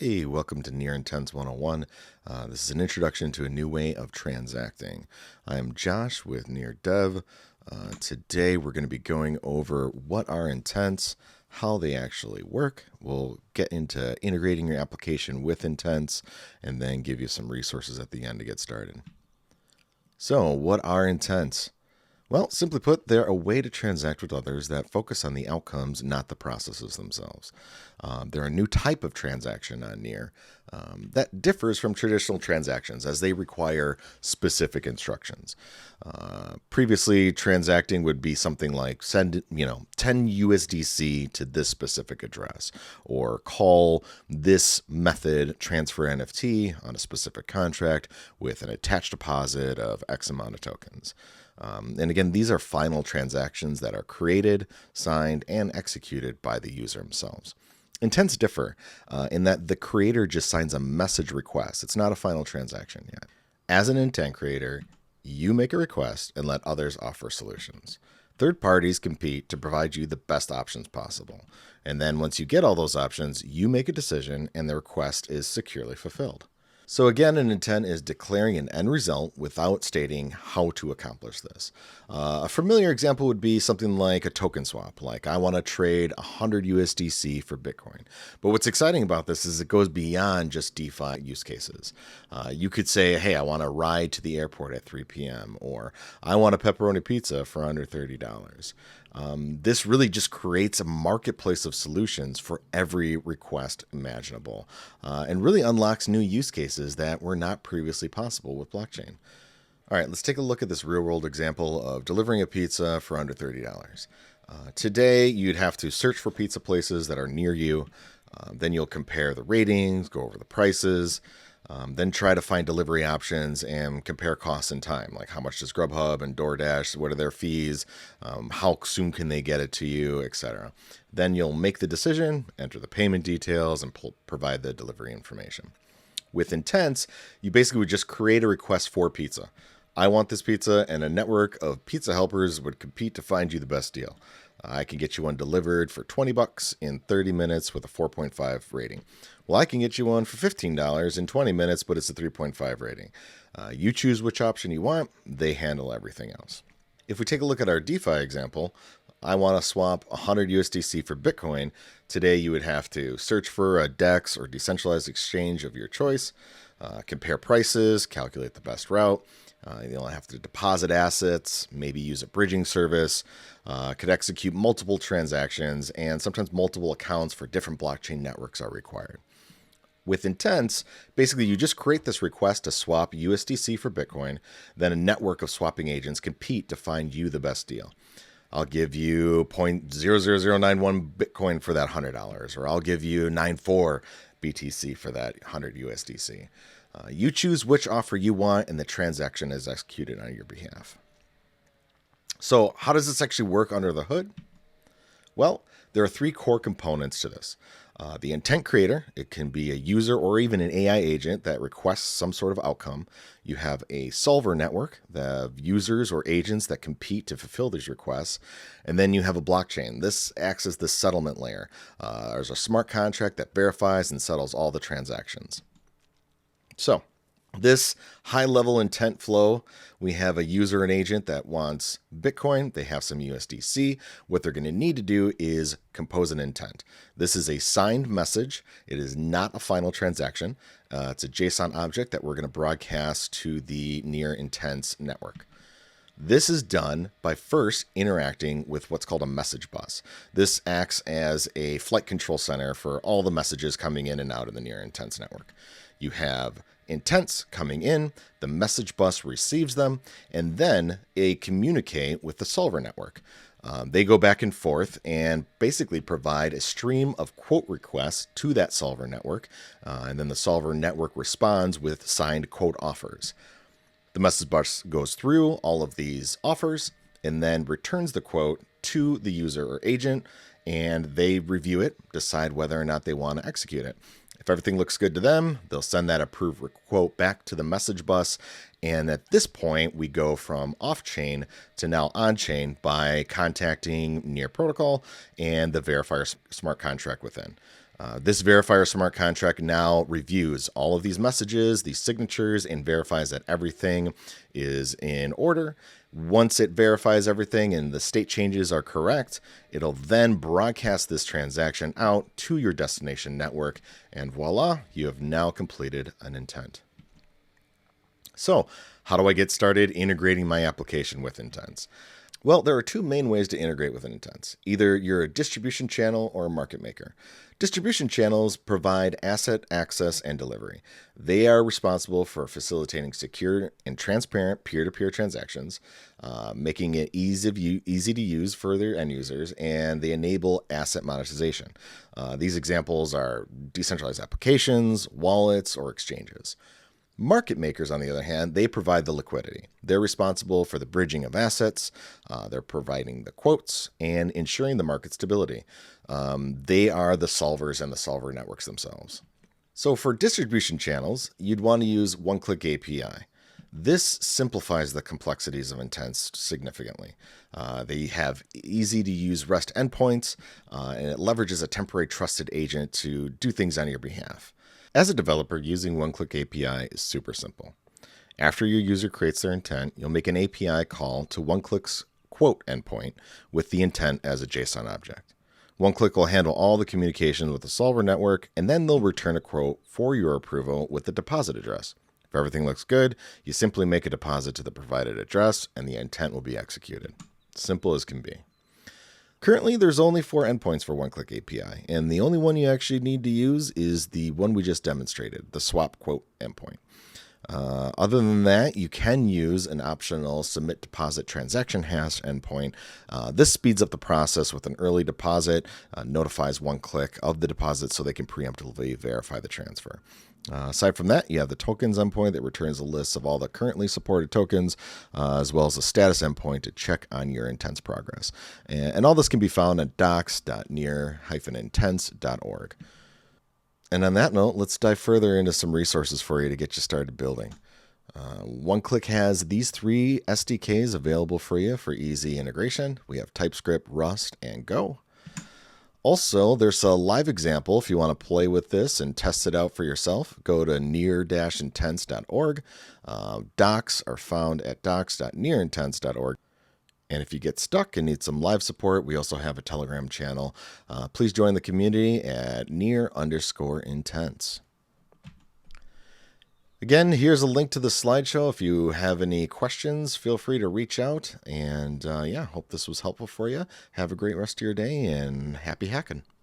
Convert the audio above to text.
Hey, welcome to Near Intents 101. This is an introduction to a new way of transacting. I'm Josh with NearDev. Today we're going to be going over what are intents, how they actually work. We'll get into integrating your application with intents, and then give you some resources at the end to get started. So, what are intents? Well, simply put, they're a way to transact with others that focus on the outcomes, not the processes themselves. They're a new type of transaction on Near that differs from traditional transactions as they require specific instructions. Previously, transacting would be something like send 10 USDC to this specific address, or call this method transfer NFT on a specific contract with an attached deposit of X amount of tokens. And again, these are final transactions that are created, signed, and executed by the user themselves. Intents differ in that the creator just signs a message request. It's not a final transaction yet. As an intent creator, you make a request and let others offer solutions. Third parties compete to provide you the best options possible. And then once you get all those options, you make a decision and the request is securely fulfilled. So again, an intent is declaring an end result without stating how to accomplish this. A familiar example would be something like a token swap, like I want to trade 100 USDC for Bitcoin. But what's exciting about this is it goes beyond just DeFi use cases. You could say, hey, I want to ride to the airport at 3 p.m., or I want a pepperoni pizza for under $30. This really just creates a marketplace of solutions for every request imaginable, and really unlocks new use cases that were not previously possible with blockchain. All right, let's take a look at this real-world example of delivering a pizza for under $30. Today, you'd have to search for pizza places that are near you. Then you'll compare the ratings, go over the prices, then try to find delivery options and compare costs and time, like how much does Grubhub and DoorDash, what are their fees, how soon can they get it to you, etc. Then you'll make the decision, enter the payment details, and provide the delivery information. With intents, you basically would just create a request for pizza. I want this pizza, and a network of pizza helpers would compete to find you the best deal. I can get you one delivered for $20 in 30 minutes with a 4.5 rating. Well, I can get you one for $15 in 20 minutes, but it's a 3.5 rating. You choose which option you want. They handle everything else. If we take a look at our DeFi example, I want to swap 100 USDC for Bitcoin. Today, you would have to search for a DEX or decentralized exchange of your choice, compare prices, calculate the best route. You'll have to deposit assets, maybe use a bridging service, could execute multiple transactions, and sometimes multiple accounts for different blockchain networks are required. With intents, basically you just create this request to swap USDC for Bitcoin, then a network of swapping agents compete to find you the best deal. I'll give you 0.00091 Bitcoin for that $100, or I'll give you 94 BTC for that 100 USDC. You choose which offer you want, and the transaction is executed on your behalf. So how does this actually work under the hood? Well, there are three core components to this. The intent creator, it can be a user or even an AI agent that requests some sort of outcome. You have a solver network, the users or agents that compete to fulfill these requests. And then you have a blockchain. This acts as the settlement layer. There's a smart contract that verifies and settles all the transactions. So this high-level intent flow, we have a user and agent that wants Bitcoin. They have some USDC. What they're going to need to do is compose an intent. This is a signed message. It is not a final transaction. It's a JSON object that we're going to broadcast to the Near Intents network. This is done by first interacting with what's called a message bus. This acts as a flight control center for all the messages coming in and out of the Near Intents network. You have intents coming in, the message bus receives them, and then they communicate with the solver network. They go back and forth and basically provide a stream of quote requests to that solver network, and then the solver network responds with signed quote offers. The message bus goes through all of these offers and then returns the quote to the user or agent, and they review it, decide whether or not they want to execute it. If everything looks good to them, they'll send that approved quote back to the message bus. And at this point, we go from off-chain to now on-chain by contacting Near Protocol and the verifier smart contract within. This verifier smart contract now reviews all of these messages, these signatures, and verifies that everything is in order. Once it verifies everything and the state changes are correct, it'll then broadcast this transaction out to your destination network, and voila, you have now completed an intent. So, how do I get started integrating my application with intents? Well, there are two main ways to integrate with an intent. Either you're a distribution channel or a market maker. Distribution channels provide asset access and delivery. They are responsible for facilitating secure and transparent peer-to-peer transactions, making it easy to use for their end users, and they enable asset monetization. These examples are decentralized applications, wallets, or exchanges. Market makers, on the other hand, they provide the liquidity. They're responsible for the bridging of assets, they're providing the quotes, and ensuring the market stability. They are the solvers and the solver networks themselves. So for distribution channels, you'd want to use OneClick API. This simplifies the complexities of intents significantly. They have easy-to-use REST endpoints, and it leverages a temporary trusted agent to do things on your behalf. As a developer, using OneClick API is super simple. After your user creates their intent, you'll make an API call to OneClick's quote endpoint with the intent as a JSON object. OneClick will handle all the communication with the solver network, and then they'll return a quote for your approval with the deposit address. If everything looks good, you simply make a deposit to the provided address, and the intent will be executed. Simple as can be. Currently, there's only 4 endpoints for OneClick API, and the only one you actually need to use is the one we just demonstrated, the swap quote endpoint. Other than that, you can use an optional submit deposit transaction hash endpoint. This speeds up the process with an early deposit, notifies OneClick of the deposit so they can preemptively verify the transfer. Aside from that, you have the tokens endpoint that returns a list of all the currently supported tokens, as well as a status endpoint to check on your intents progress. And all this can be found at docs.near-intents.org. And on that note, let's dive further into some resources for you to get you started building. OneClick has these 3 SDKs available for you for easy integration. We have TypeScript, Rust, and Go. Also, there's a live example if you want to play with this and test it out for yourself. Go to near-intents.org. Docs are found at docs.nearintents.org. And if you get stuck and need some live support, we also have a Telegram channel. Please join the community at near_intents. Again, here's a link to the slideshow. If you have any questions, feel free to reach out. And hope this was helpful for you. Have a great rest of your day and happy hacking.